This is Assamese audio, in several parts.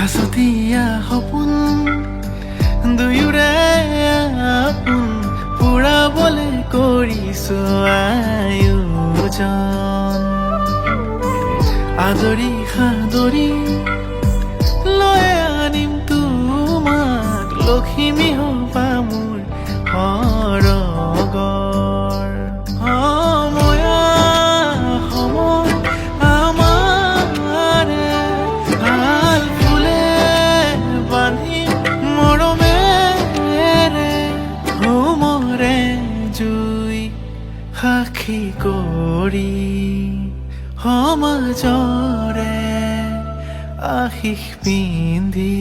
হাসতিয়া সপোন দুয়োৰে আপোন পুৰাবলৈ কৰিছো আয়োজন আদৰি সাদৰি লৈ আনিম তোমাক লখিমী হবা মোৰ সৰগৰ সময়া সময় আমাৰে ভাল ফুলে বান্ধিম মৰমেৰে হোমৰে জুই সাক্ষী কৰি সমাজৰে আশীষ পিন্ধি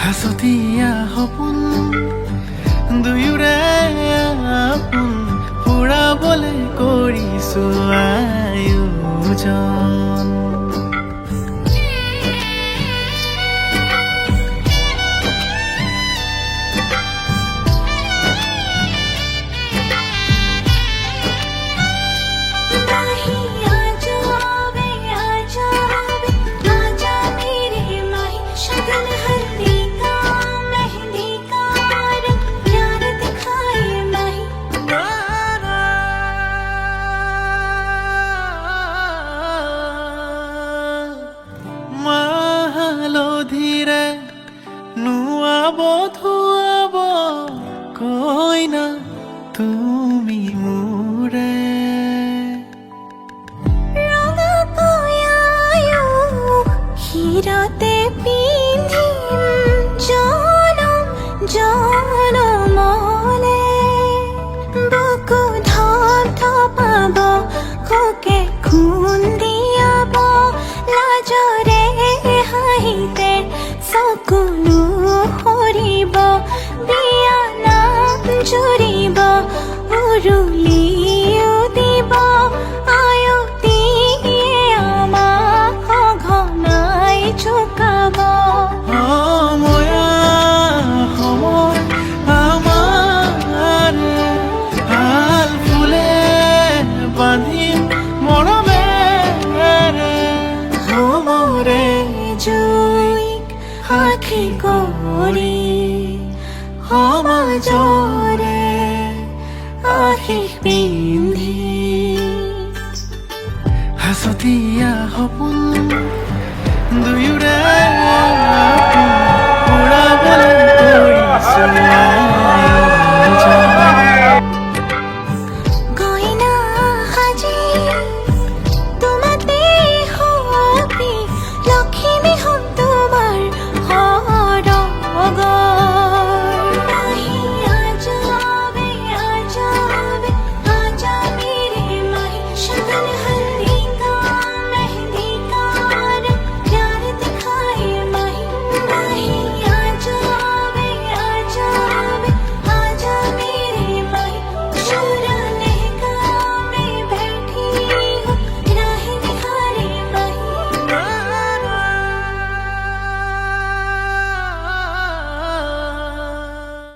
হাসতিয়া সপোন দুয়োৰে আপোন পুৰাবলৈ কৰিছো আয়োজন ধীৰে নুৱাব ধুৱাব কইনা তুমি মোৰে হিৰতে পিন্ধিম জনম জনমলে বুকু ধপ ধপাব কোকে খুন্দিয়াব লাজৰে হাঁহিতে চকুলো সৰিব বিয়া নাম জুৰিব উৰুলিও দিব আয়তীয়ে আমাক সঘনাই চুকাব সময়া সময় আমাৰে ভাল ফুলে বান্ধিম মৰমেৰে হোমৰে জুইক সাক্ষী কৰি সমাজৰে আশীষ পিন্ধি হাসতিয়া সপোন দুয়োৰে আপোন পুৰাবলৈ কৰিছো